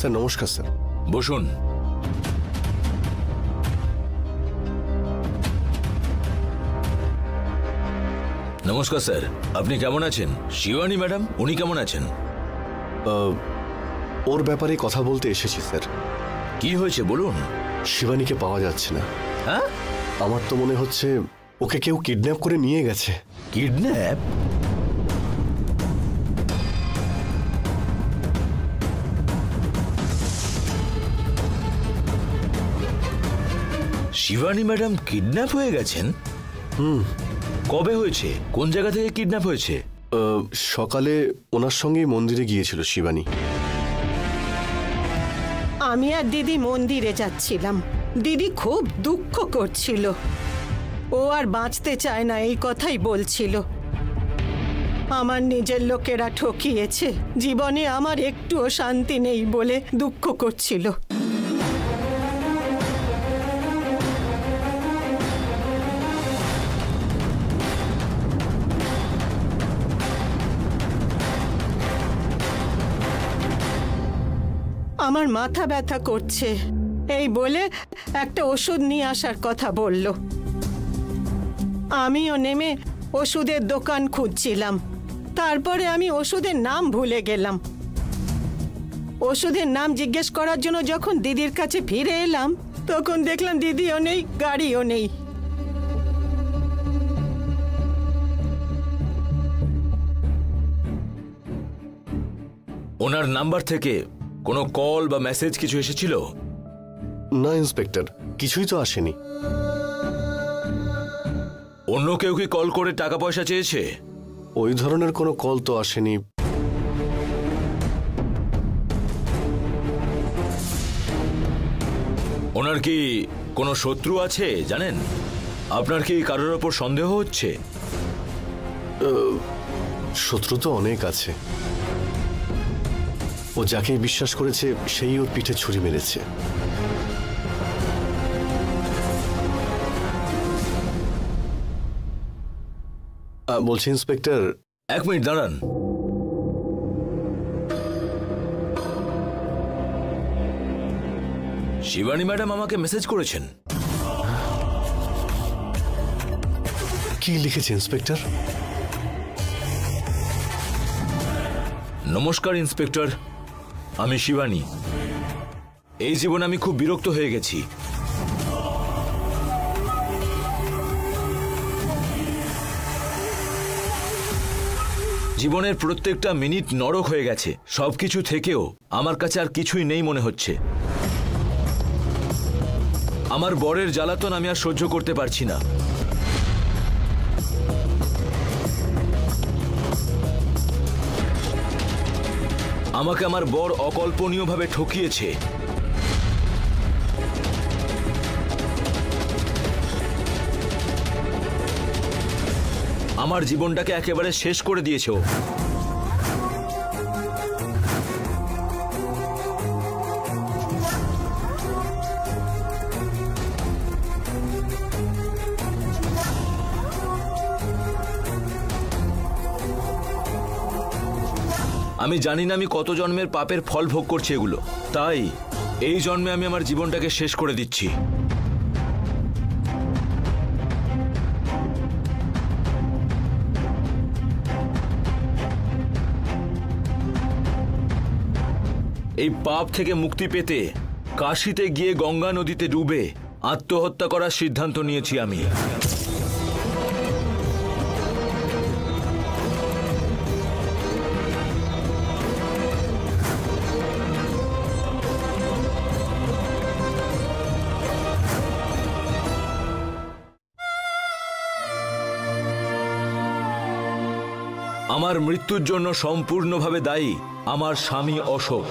Sir নমস্কার sir. বসুন। নমস্কার স্যার, আপনি কেমন আছেন? শিবানী ম্যাডাম, উনি কেমন আছেন? ওর ব্যাপারে কথা বলতে এসেছি স্যার। কি হয়েছে বলুন। শিবানীকে পাওয়া যাচ্ছে না। হ্যাঁ, আমার তো মনে হচ্ছে ওকে কেউ কিডন্যাপ করে নিয়ে গেছে। কিডন্যাপ? শিবানী ম্যাডাম কিডন্যাপ হয়ে গেছেন? কবে হয়েছে? কোন জায়গা থেকে কিডন্যাপ হয়েছে? সকালে ওনার সঙ্গেই মন্দিরে গিয়েছিল শিবানী। আমি আর দিদি মন্দিরে যাচ্ছিলাম। দিদি খুব দুঃখ করছিল, ও আর বাঁচতে চায় না এই কথাই বলছিল। আমার নিজের লোকেরা ঠকিয়েছে, জীবনে আমার একটুও শান্তি নেই বলে দুঃখ করছিল। আমার মাথা ব্যথা করছে এই বলে একটা ওষুধ নিয়ে আসার কথা বলল। আমিও নেমে ওষুধের দোকান খুঁজছিলাম, তারপরে আমি ওষুধের নাম ভুলে গেলাম। ওষুধের নাম জিজ্ঞেস করার জন্য যখন দিদির কাছে ফিরে এলাম, তখন দেখলাম দিদিও নেই, গাড়িও নেই। ওনার নাম্বার থেকে কোনো কল বা মেসেজ কিছু এসেছিল? না ইন্সপেক্টর, কিছুই তো আসেনি। অন্য কেউ কি কল করে টাকা পয়সা চেয়েছে? ওই ধরনের কোনো কল তো আসেনি। ওনার কি কোনো শত্রু আছে জানেন? আপনার কি কারোর ওপর সন্দেহ হচ্ছে? শত্রু তো অনেক আছে। ও যাকে বিশ্বাস করেছে সেই ওর পিঠে ছুরি মেরেছে। বলছি ইন্সপেক্টর, এক মিনিট দাঁড়ান। শিবানী ম্যাডাম আমাকে মেসেজ করেছেন। কি লিখেছে ইন্সপেক্টর? নমস্কার ইন্সপেক্টর, আমি শিবানী। এই জীবনে আমি খুব বিরক্ত হয়ে গেছি। জীবনের প্রত্যেকটা মিনিট নরক হয়ে গেছে। সবকিছু থেকেও আমার কাছে আর কিছুই নেই মনে হচ্ছে। আমার বরের জ্বালাতন আমি আর সহ্য করতে পারছি না। আমাকে আমার বর অকল্পনীয়ভাবে ঠকিয়েছে। আমার জীবনটাকে একেবারে শেষ করে দিয়েছে ও। আমি জানি না আমি কত জন্মের পাপের ফল ভোগ করছি এগুলো, তাই এই জন্মে আমি আমার জীবনটাকে শেষ করে দিচ্ছি। এই পাপ থেকে মুক্তি পেতে কাশীতে গিয়ে গঙ্গা নদীতে ডুবে আত্মহত্যা করার সিদ্ধান্ত নিয়েছি আমি। আমার মৃত্যুর জন্য সম্পূর্ণভাবে দায়ী আমার স্বামী অশোক।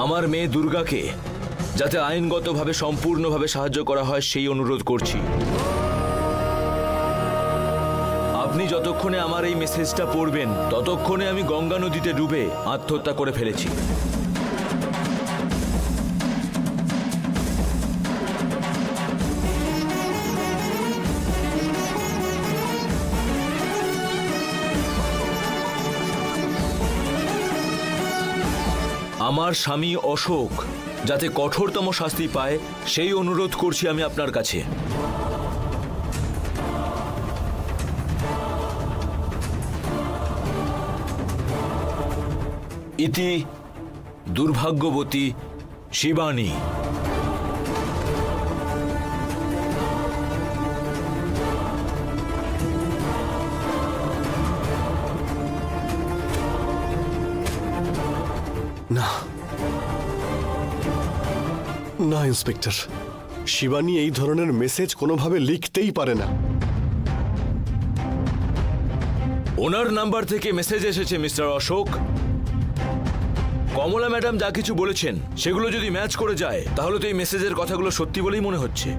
আমার মেয়ে দুর্গাকে যাতে আইনগতভাবে সম্পূর্ণভাবে সাহায্য করা হয় সেই অনুরোধ করছি। আপনি যতক্ষণে আমার এই মেসেজটা পড়বেন ততক্ষণে আমি গঙ্গা নদীতে ডুবে আত্মহত্যা করে ফেলেছি। আমার স্বামী অশোক যাতে কঠোরতম শাস্তি পায় সেই অনুরোধ করছি আমি আপনার কাছে। ইতি দুর্ভাগ্যবতী শিবানী। না না ইন্সপেক্টর, শিবানী এই ধরনের মেসেজ কোনোভাবে লিখতেই পারে না। ওনার নাম্বার থেকে মেসেজ এসেছে মিস্টার অশোক। কমলা ম্যাডাম যা কিছু বলেছেন সেগুলো যদি ম্যাচ করে যায় তাহলে তো এই মেসেজের কথাগুলো সত্যি বলেই মনে হচ্ছে।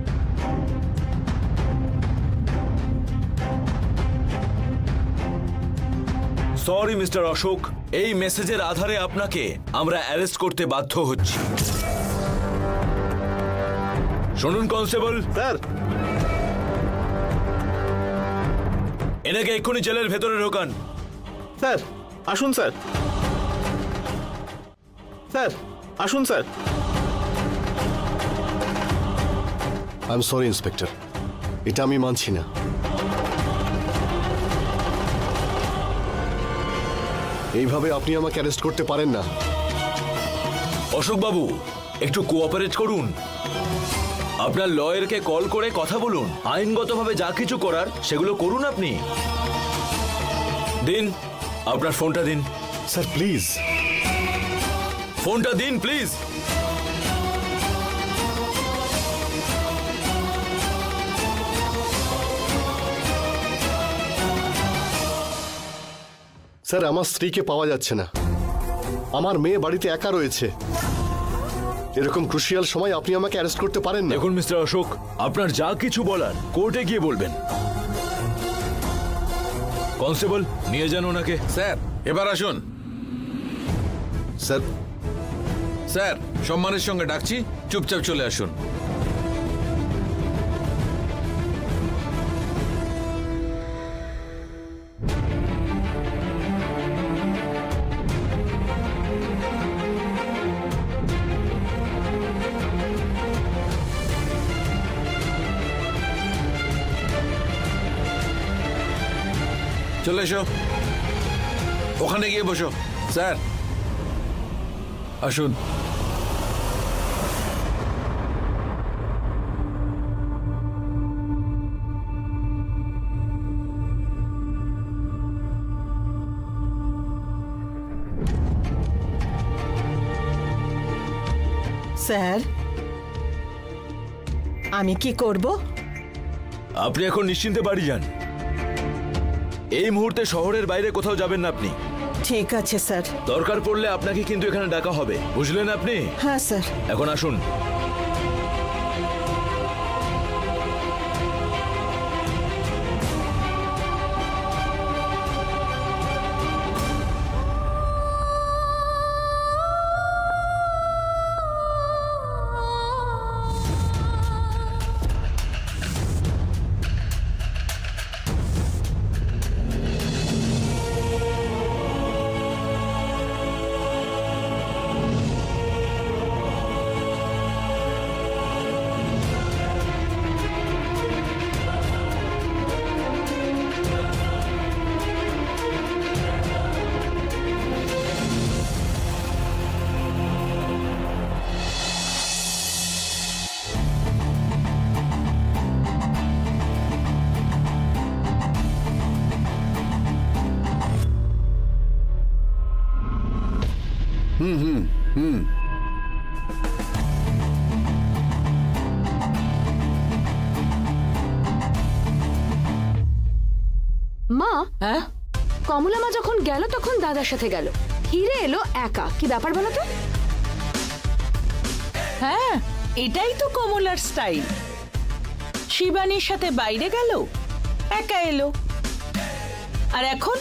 সরি মিস্টার অশোক, এই মেসেজের আধারে আপনাকে আমরা অ্যারেস্ট করতে বাধ্য হচ্ছি। শুনুন কনস্টেবল স্যার, এনাকে এক্ষুনি জেলের ভেতরে ঢোকান। স্যার আসুন স্যার, স্যার আসুন sir. I am sorry inspector, এটা আমি মানছি না। এইভাবে আপনি আমাকে অ্যারেস্ট করতে পারেন না। অশোক বাবু, একটু কোঅপারেট করুন। আপনার লয়ারকে কল করে কথা বলুন, আইনগতভাবে যা কিছু করার সেগুলো করুন। আপনি দিন, আপনার ফোনটা দিন। স্যার প্লিজ, ফোনটা দিন প্লিজ। স্যার আমার স্ত্রীকে পাওয়া যাচ্ছে না, আমার মেয়ে বাড়িতে একা রয়েছে। এরকম ক্রুশিয়াল সময় আপনি আমাকে অ্যারেস্ট করতে পারেন না। দেখুন মিস্টার অশোক, আপনার যা কিছু বলার কোর্টে গিয়ে বলবেন। কনস্টেবল নিয়ে যান ওনাকে। স্যার এবার আসুন। স্যার স্যার সম্মানের সঙ্গে ডাকছি, চুপচাপ চলে আসুন। চলে এসো, ওখানে গিয়ে বসো। স্যার আসুন। স্যার, আমি কি করব? আপনি এখন নিশ্চিন্তে বাড়ি যান। এই মুহূর্তে শহরের বাইরে কোথাও যাবেন না আপনি। ঠিক আছে স্যার। দরকার পড়লে আপনাকে কিন্তু এখানে ডাকা হবে, বুঝলেন আপনি? হ্যাঁ স্যার। এখন আসুন। মা, কমলা মা যখন গেল তখন দাদার সাথে গেল, হিরে এলো একা। কি ব্যাপার বলো তো? হ্যাঁ, এটাই তো কমলার স্টাইল। শিবানীর সাথে বাইরে গেল, একা এলো। আর এখন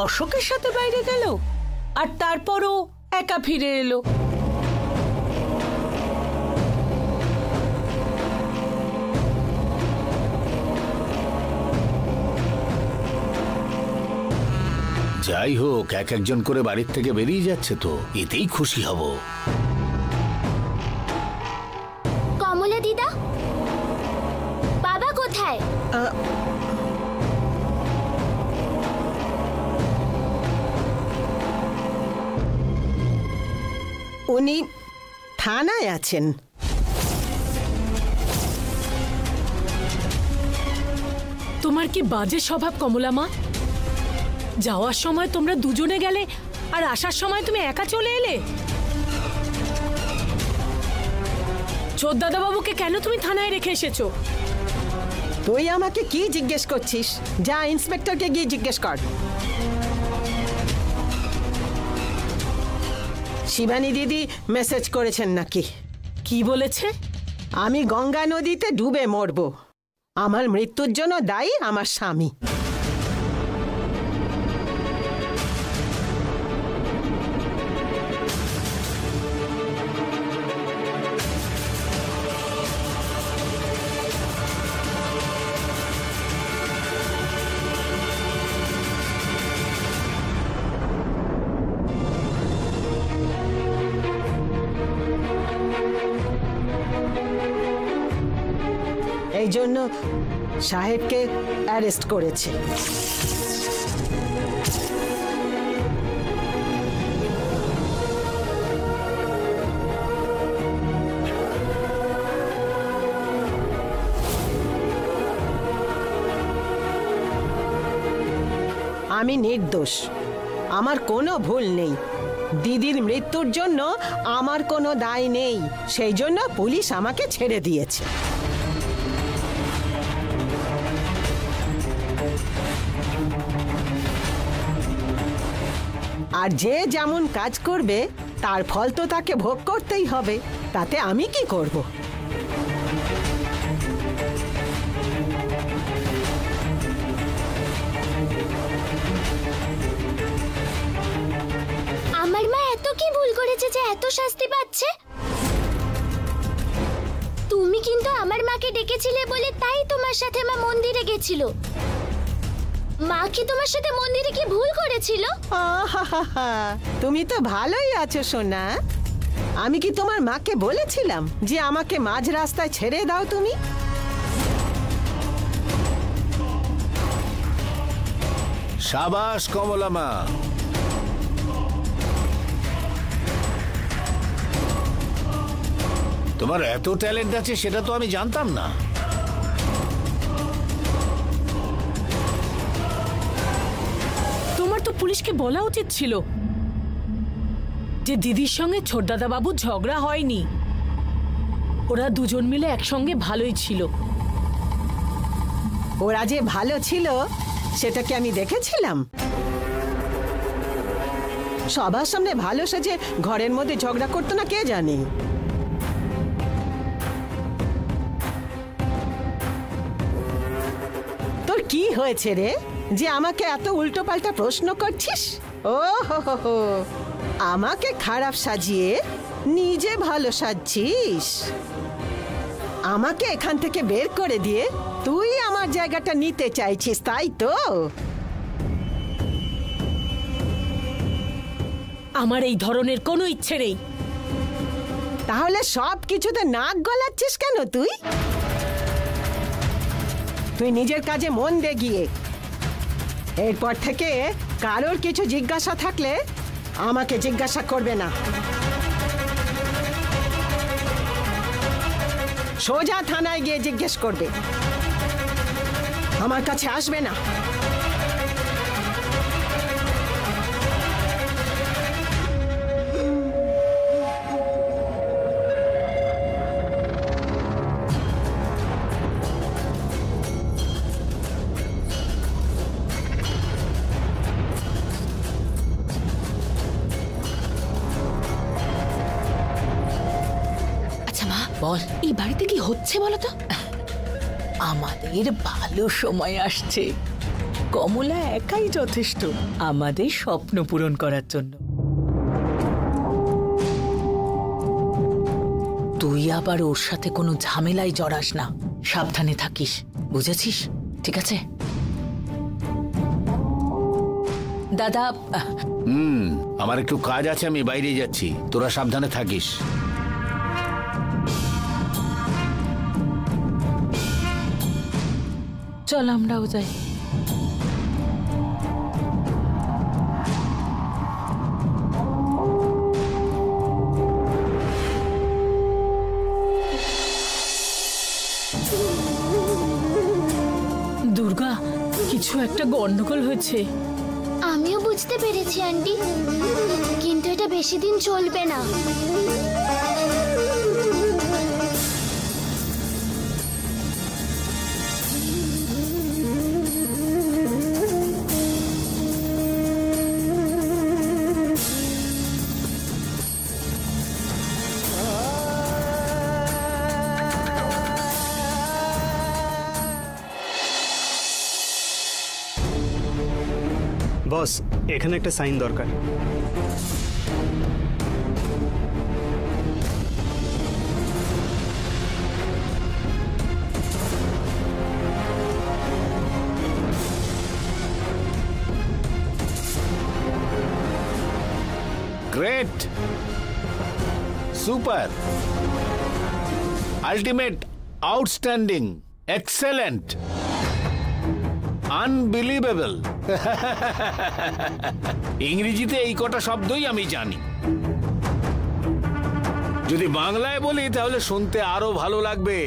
অশোকের সাথে বাইরে গেল, আর তারপরও একা ফিরে এলো। যাই হোক, এক একজন করে বাড়ির থেকে বেরিয়ে যাচ্ছে, তো এতেই খুশি হব। কমলা দিদা, বাবা কোথায়? উনি থানায় আছেন। তোমার কি বাজে স্বভাব কমলা মা? যাওয়ার সময় তোমরা দুজনে গেলে আর আসার সময় তুমি একা চলে এলে। চোদ্দাদা বাবুকে কেন তুমি থানায় রেখে এসেছো? তুই আমাকে কি জিজ্ঞেস করছিস? যা ইন্সপেক্টরকে গিয়ে জিজ্ঞেস কর। শিবানী দিদি মেসেজ করেছেন নাকি? কি বলেছে? আমি গঙ্গা নদীতে ডুবে মরব। আমার মৃত্যুর জন্য দায়ী আমার স্বামী। এই জন্য সাহেবকে অ্যারেস্ট করেছে। আমি নির্দোষ, আমার কোনো ভুল নেই। দিদির মৃত্যুর জন্য আমার কোনো দায় নেই, সেই জন্য পুলিশ আমাকে ছেড়ে দিয়েছে। আর যে যেমন কাজ করবে তার ফল তো তাকে ভোগ করতেই হবে, তাতে আমি কি করব? আমার মা এত কি ভুল করেছে যে এত শাস্তি পাচ্ছে? তুমি কিন্তু আমার মাকে ডেকেছিলে বলে তাই তোমার সাথে মা মন্দিরে গেছিল। মা কি তোমার সাথে মন্দিরে কি ভুল করেছিল? তুমি তো ভালোই আছো সোনা। আমি কি তোমার মাকে বলেছিলাম যে আমাকে মাঝ রাস্তায় ছেড়ে দাও তুমি? সাবাস কমলা মা। তোমার এত ট্যালেন্ট আছে সেটা তো আমি জানতাম না। তোমার তো পুলিশকে বলা উচিত ছিল যে দিদির সঙ্গে ছোটদাদা বাবুর ঝগড়া হয়নি, ওরা দুজন মিলে একসঙ্গে ভালোই ছিল। ওরা যে ভালো ছিল সেটা কি আমি দেখেছিলাম? সবার সামনে ভালো সেজে ঘরের মধ্যে ঝগড়া করতো না কে জানে? তোর কি হয়েছে রে যে আমাকে এত উল্টো পাল্টা প্রশ্ন করছিস? ও হো, আমাকে খারাপ সাজিয়ে নিজে ভালো সাজছিস। আমাকে এখান থেকে বের করে দিয়ে তুই আমার জায়গাটা নিতে চাইছিস, তাই তো? আমার এই ধরনের কোনো ইচ্ছে নেই। তাহলে সব কিছুতে নাক গলাচ্ছিস কেন তুই? তুই নিজের কাজে মন দে গিয়ে। এরপর থেকে কারোর কিছু জিজ্ঞাসা থাকলে আমাকে জিজ্ঞাসা করবে না, সোজা থানায় গিয়ে জিজ্ঞেস করবে, আমার কাছে আসবে না। বল, এই বাড়িতে কি হচ্ছে বলো তো? আমাদের ভালো সময় আসছে। কমলা একাই যথেষ্ট আমাদের স্বপ্ন পূরণ করার জন্য। তুই আবার ওর সাথে কোনো ঝামেলায় জড়াস না, সাবধানে থাকিস, বুঝেছিস? ঠিক আছে দাদা? আমার একটু কাজ আছে, আমি বাইরে যাচ্ছি, তোরা সাবধানে থাকিস। চল আমরাও যাই। দুর্গা, কিছু একটা গন্ডগোল হয়েছে। আমিও বুঝতে পেরেছি আন্টি, কিন্তু এটা বেশি দিন চলবে না। বস, এখানে একটা সাইন দরকার। Great, super, ultimate, outstanding, excellent, unbelievable. ইংরেজিতে এই কটা শব্দই আমি জানি, যদি বাংলায় বলি তাহলে শুনতে আরো ভালো লাগবে।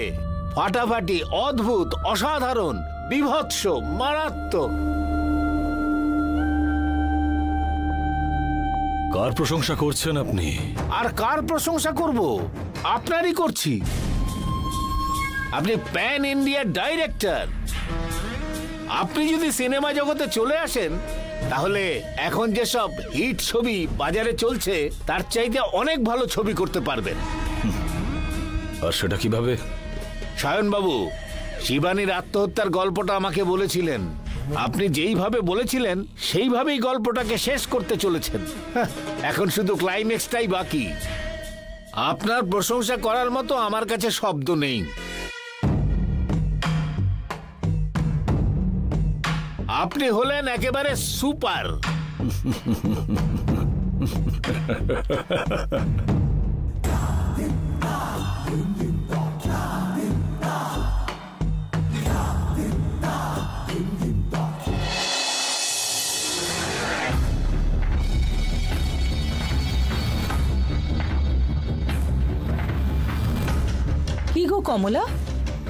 ফাটাফাটি, অদ্ভুত, অসাধারণ, বিভৎস, মারাত্মক। কার প্রশংসা করছেন আপনি? আর কার প্রশংসা করব? আপনারই করছি। আপনি প্যান ইন্ডিয়া ডাইরেক্টর। আপনি যদি সিনেমা জগতে চলে আসেন তাহলে এখন যেসব হিট ছবি বাজারে চলছে তার চাইতে অনেক ভালো ছবি করতে পারবেন। আর সেটা কিভাবে? সায়ন বাবু শিবানীর আত্মহত্যার গল্পটা আমাকে বলেছিলেন। আপনি যেইভাবে বলেছিলেন সেইভাবেই গল্পটাকে শেষ করতে চলেছেন। এখন শুধু ক্লাইম্যাক্সটাই বাকি। আপনার প্রশংসা করার মতো আমার কাছে শব্দ নেই। আপনি হলেন একেবারে সুপার। কি গো কমলা,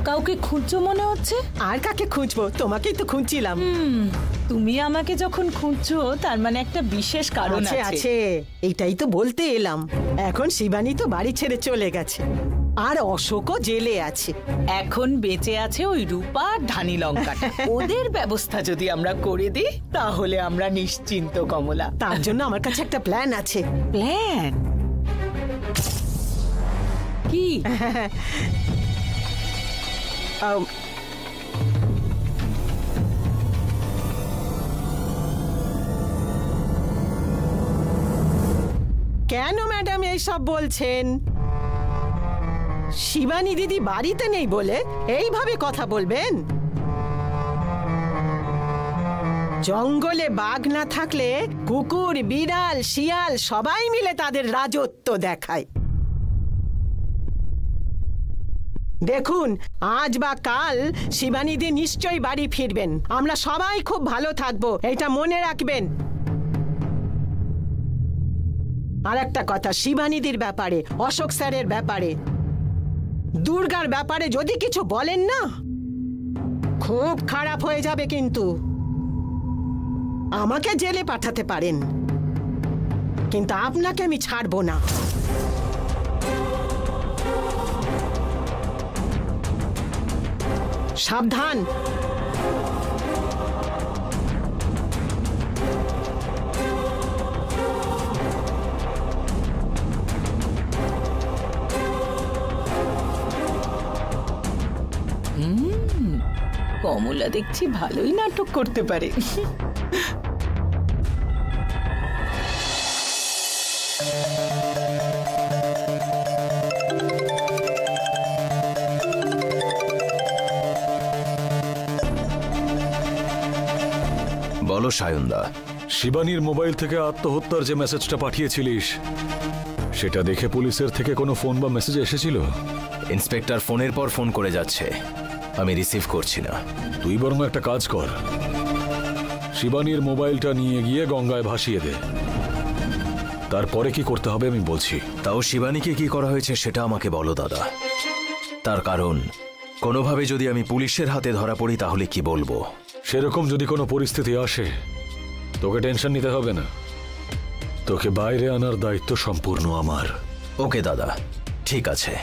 কাউকে খুঁজছো মনে হচ্ছে? আর কাকে খুঁজবো? তোমাকেই তো খুঁজছিলাম। তুমি আমাকে যখন খুঁজছো তার মানে একটা বিশেষ কারণ আছে। আছে, এইটাই তো বলতে এলাম। এখন শিবানী তো বাড়ি ছেড়ে চলে গেছে, আর অশোকও জেলে আছে। এখন বেঁচে আছে ওই রূপা আর ধানি লঙ্কাটা। ওদের ব্যবস্থা যদি আমরা করে দিই তাহলে আমরা নিশ্চিন্ত কমলা। তার জন্য আমার কাছে একটা প্ল্যান আছে। প্ল্যান? কি? কেন ম্যাডাম এইসব বলছেন? শিবানী দিদি বাড়িতে নেই বলে এইভাবে কথা বলবেন? জঙ্গলে বাঘ না থাকলে কুকুর, বিড়াল, শিয়াল সবাই মিলে তাদের রাজত্ব দেখায়। দেখুন, আজ বা কাল শিবানীদি নিশ্চয়ই বাড়ি ফিরবেন। আমরা সবাই খুব ভালো থাকবো, এটা মনে রাখবেন। আর একটা কথা, শিবানীদির ব্যাপারে, অশোক স্যারের ব্যাপারে, দুর্গার ব্যাপারে যদি কিছু বলেন না, খুব খারাপ হয়ে যাবে। কিন্তু আমাকে জেলে পাঠাতে পারেন, কিন্তু আপনাকে আমি ছাড়বো না। সাবধান। কমলা দেখছি ভালোই নাটক করতে পারে। বলো সায়নদা। শিবানীর মোবাইল থেকে আত্মহত্যার যে মেসেজটা পাঠিয়েছিলিস সেটা দেখে পুলিশের থেকে কোনো ফোন বা মেসেজ এসেছিল? ইন্সপেক্টর ফোনের পর ফোন করে যাচ্ছে, আমি রিসিভ করছি না। তুই বরং একটা কাজ কর, শিবানীর মোবাইলটা নিয়ে গিয়ে গঙ্গায় ভাসিয়ে দে। তারপরে কি করতে হবে আমি বলছি। তাও শিবানীকে কি করা হয়েছে সেটা আমাকে বলো দাদা। তার কারণ কোনোভাবে যদি আমি পুলিশের হাতে ধরা পড়ি তাহলে কি বলবো? সেরকম যদি কোনো পরিস্থিতি আসে তোকে টেনশন নিতে হবে না, তোকে বাইরে আনার দায়িত্ব সম্পূর্ণ আমার। ওকে দাদা, ঠিক আছে।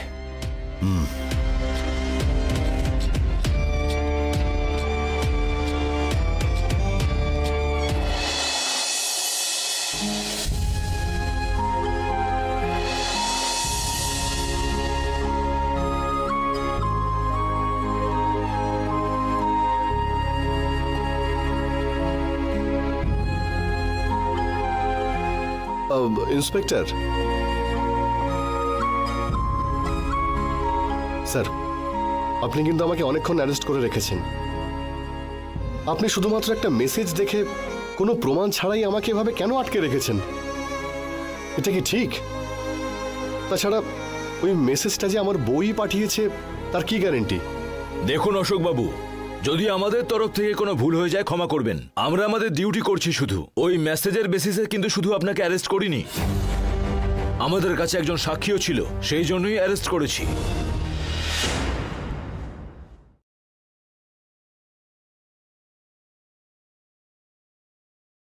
ইন্সপেক্টর স্যার, আপনি কিন্তু আমাকে অনেকক্ষণ অ্যারেস্ট করে রেখেছেন। আপনি শুধুমাত্র একটা মেসেজ দেখে কোনো প্রমাণ ছাড়াই আমাকে এভাবে কেন আটকে রেখেছেন? এটা কি ঠিক? তাছাড়া ওই মেসেজটা যে আমার বই পাঠিয়েছে তার কি গ্যারেন্টি? দেখুন অশোক বাবু, যদি আমাদের তরফ থেকে কোনো ভুল হয়ে যায় ক্ষমা করবেন। আমরা আমাদের ডিউটি করছি শুধু। ওই মেসেজের বেসিসে কিন্তু শুধু আপনাকে অ্যারেস্ট করিনি, আমাদের কাছে একজন সাক্ষীও ছিল, সেই জন্যই অ্যারেস্ট করেছি।